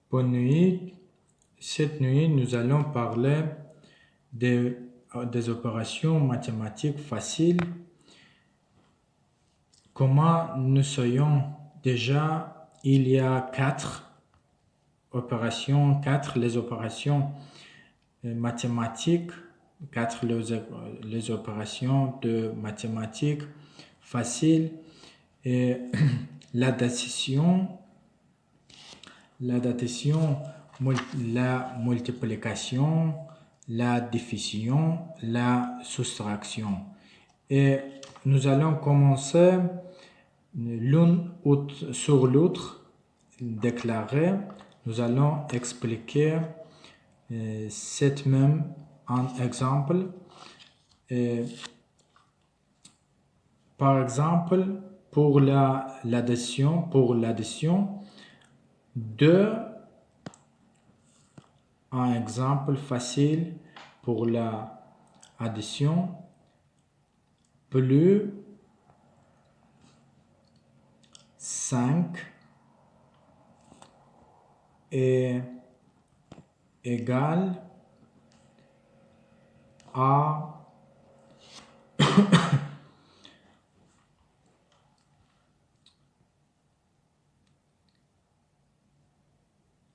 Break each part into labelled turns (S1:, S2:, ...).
S1: Bonne nuit. Cette nuit, nous allons parler des opérations mathématiques faciles. Comment nous soyons déjà, il y a quatre les opérations mathématiques, les opérations de mathématiques faciles et l'addition, la multiplication, la division, la soustraction. Et nous allons commencer l'une sur l'autre, déclarer. Nous allons expliquer cette même exemple. Par exemple, pour l'addition, 2, un exemple facile pour l'addition, plus 5 est égal à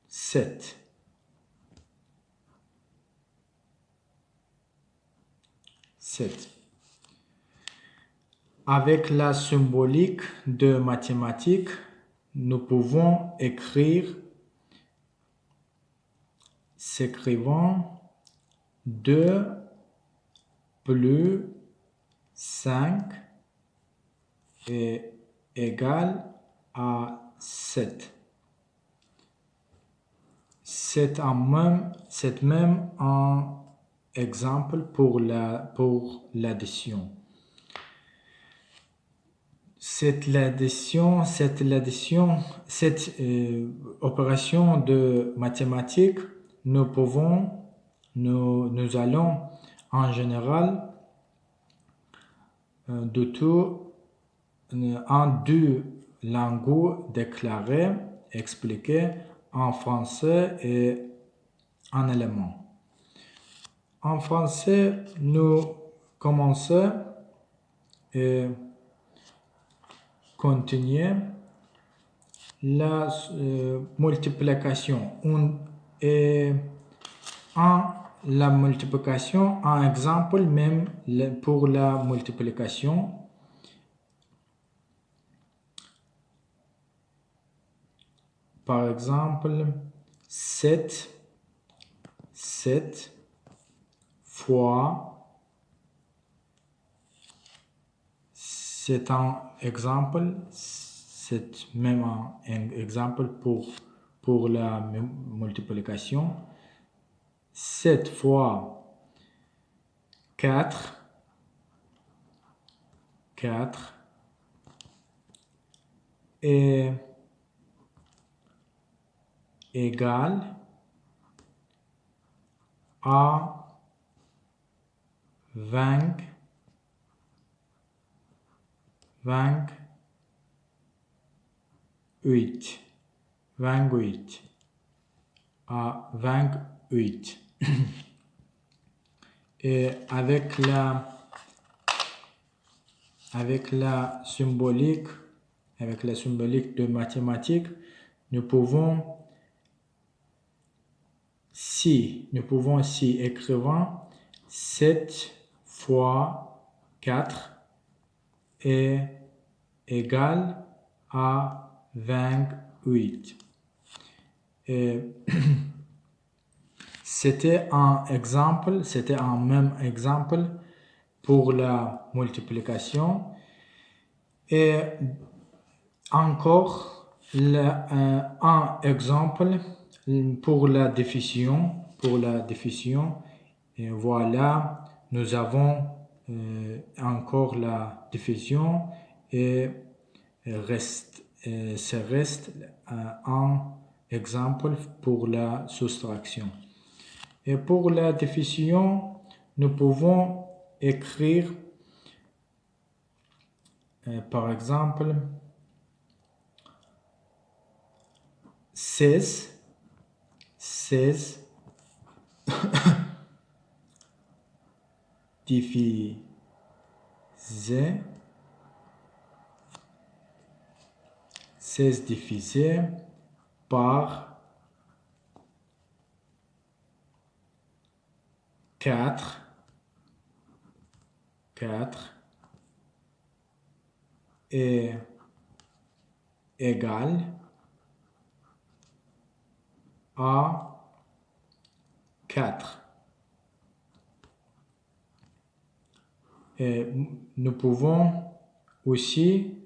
S1: 7. Avec la symbolique de mathématiques, nous pouvons s'écrivant 2 plus 5 est égal à 7. C'est même un exemple pour l'addition. Cette opération de mathématiques, nous allons en général en deux langues déclarer, expliquer en français et en allemand. En français, nous commençons et continuer la multiplication. La multiplication, un exemple même pour la multiplication. Par exemple, 7 fois, c'est un exemple, c'est même un exemple pour la multiplication. 7 fois 4 est égal à 28. Et avec la symbolique de mathématiques, nous pouvons écrire 7 fois 4 est égal à 28. Et c'était un même exemple pour la multiplication. Et encore un exemple pour la division. Et voilà, nous avons encore la division et reste un exemple pour la soustraction. Et pour la division, nous pouvons écrire par exemple 16 16 divisé par 4 est égal à 4. Et nous pouvons aussi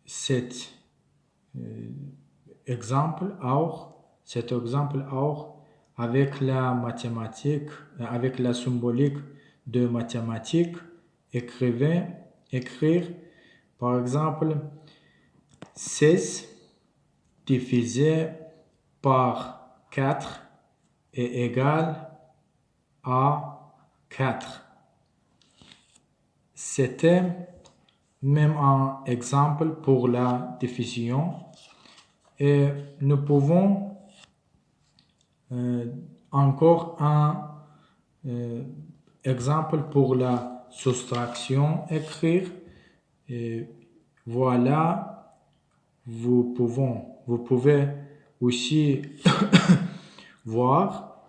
S1: cet exemple auch avec la mathématique, avec la symbolique de mathématiques, écrire par exemple 16 divisé par 4 est égal à 4. C'était même un exemple pour la division. Et nous pouvons encore un exemple pour la soustraction écrire. Et voilà, vous pouvez aussi voir.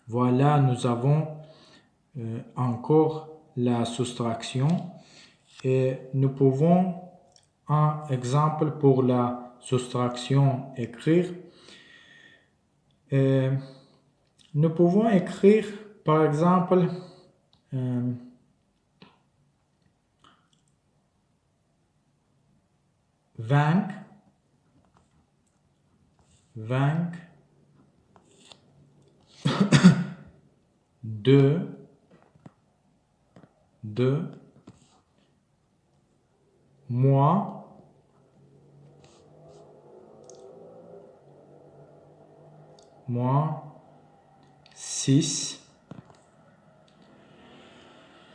S1: Voilà, nous avons encore la soustraction et nous pouvons un exemple pour la soustraction écrire. Nous pouvons écrire par exemple 20 2 moins 6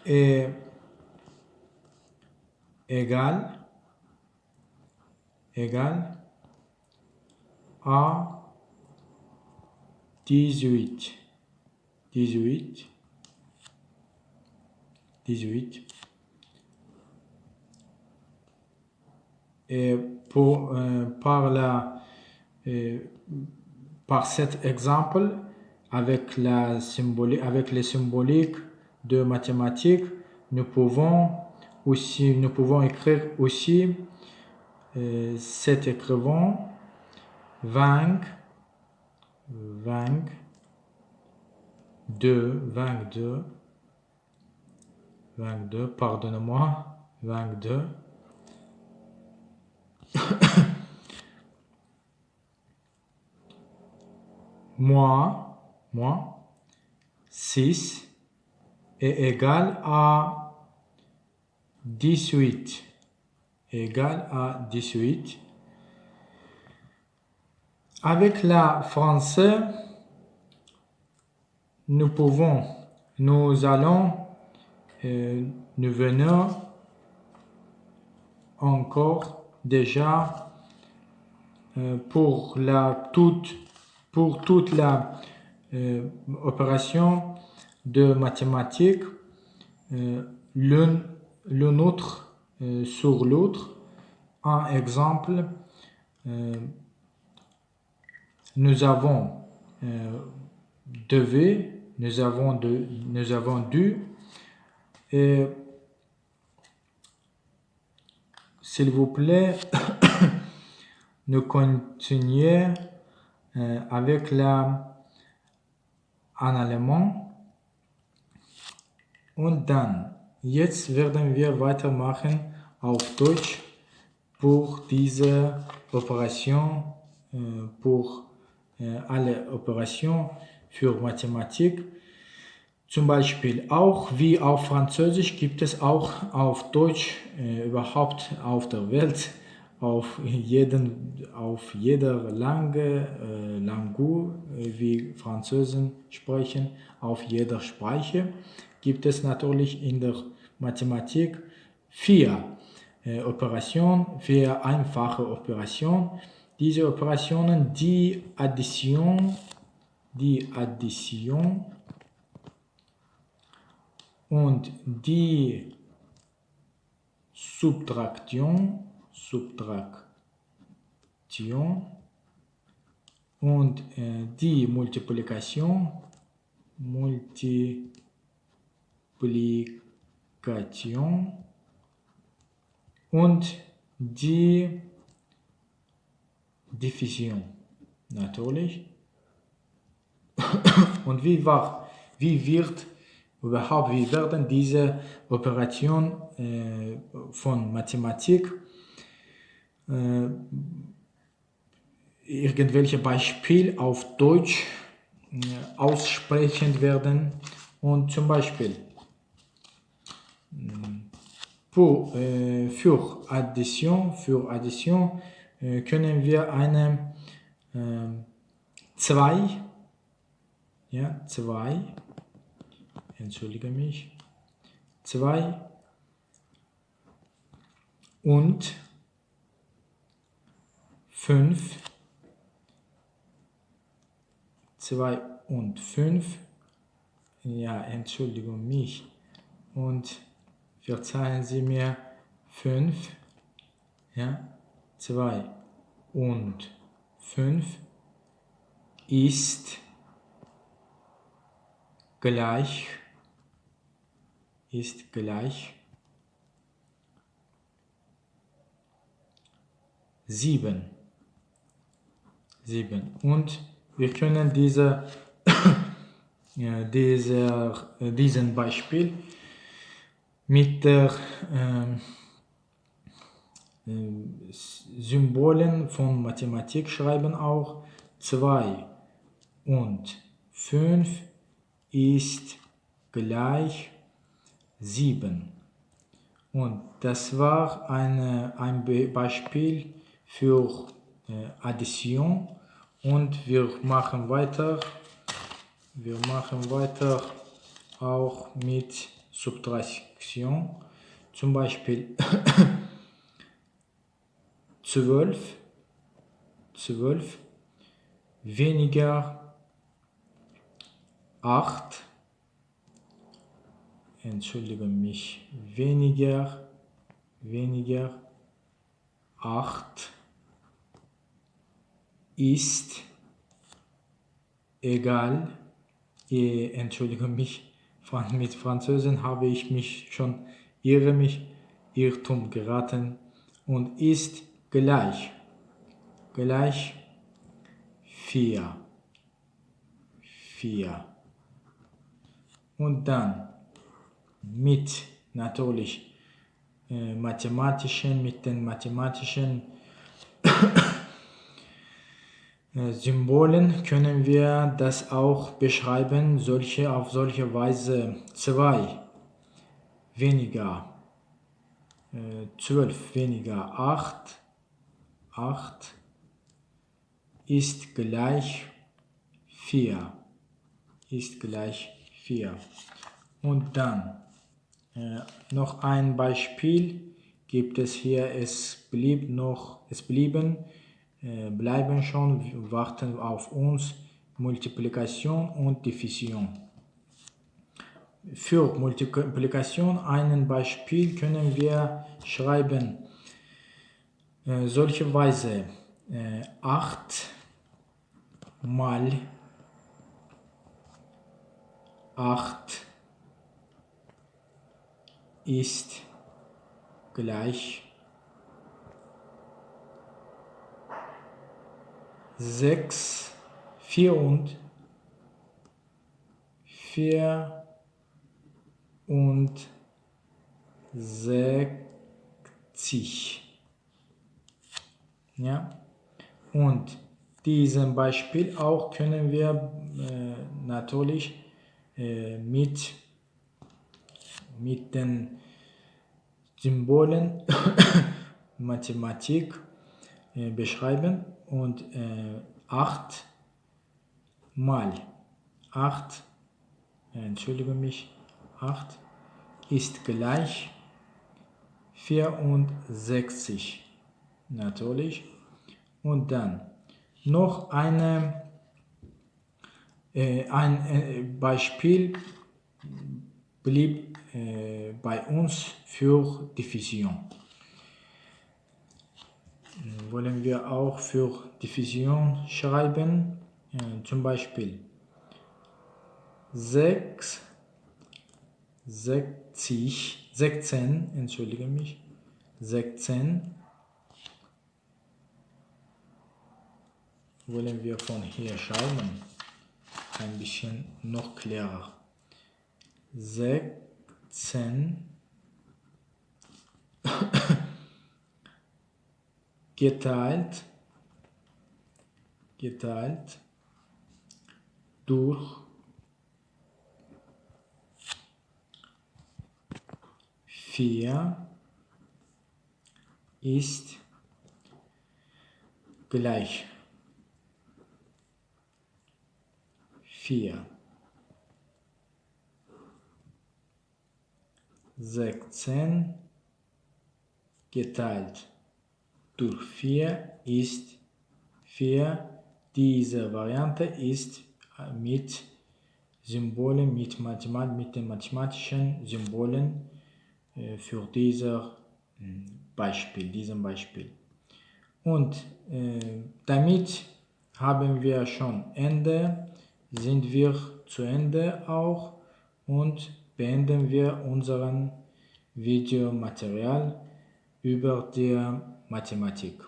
S1: est égal à 18. Et par cet exemple, avec les symboliques de mathématiques, nous pouvons écrire aussi cet écrivain 22, pardonnez-moi, 22 moins 6 est égal à 18. Avec la français, nous venons encore déjà pour toute la opération de mathématiques, l'un autre sur l'autre. Un exemple, nous avons dû, et s'il vous plaît, nous continuons avec en allemand. Und dann, jetzt werden wir weitermachen auf Deutsch pour diese Opération, pour alle Operationen für Mathematik. Zum Beispiel auch wie auf Französisch gibt es auch auf Deutsch überhaupt auf der Welt, auf jeder Langue, wie Französen sprechen, auf jeder Sprache gibt es natürlich in der Mathematik 4 Operationen, 4 einfache Operationen. diese Operationen, die Addition und die Subtraktion und die Multiplikation und die Division, natürlich. Und wie werden diese Operationen von Mathematik irgendwelche Beispiele auf Deutsch aussprechen werden? Und zum Beispiel für Addition können wir eine 2, entschuldige mich, 2 und 5, 2 und 5, entschuldigung mich, und verzeihen Sie mir, 5, 2 und 5 ist gleich 7. Und wir können diesen Beispiel mit der Symbolen von Mathematik schreiben auch. 2 und 5 ist gleich 7. Und das war ein Beispiel für Addition. Und wir machen weiter auch mit Subtraktion. Zum Beispiel 12 weniger 8, entschuldige mich, weniger 8 ist egal, entschuldige mich, mit Französisch habe ich mich schon Irrtum geraten, und ist gleich 4. Und dann mit natürlich mit den mathematischen Symbolen können wir das auch beschreiben, auf solche Weise. 2 weniger 12 weniger 8 ist gleich 4. Und dann noch ein Beispiel gibt es hier. Bleiben schon, warten auf uns Multiplikation und Division. Für Multiplikation ein Beispiel können wir schreiben solche Weise: 8 mal 8 ist gleich 6, 64. Und diesem Beispiel auch können wir natürlich mit den Symbolen Mathematik beschreiben. Und 8 mal 8, entschuldige mich, 8 ist gleich 64, natürlich. Und dann noch ein Beispiel blieb bei uns für Diffusion. Wollen wir auch für Diffusion schreiben, zum Beispiel 16, entschuldige mich, 16 wollen wir von hier schreiben, ein bisschen noch klarer. 16 geteilt durch 4 ist gleich 4. 16 geteilt durch 4 ist 4. Diese Variante ist mit Symbolen, mit den mathematischen Symbolen für diesem Beispiel. Und damit haben wir schon Ende, sind wir zu Ende auch und beenden wir unseren Videomaterial über die Mathematik.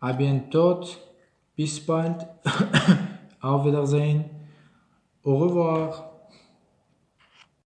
S1: A bientôt, bis bald, auf Wiedersehen, au revoir.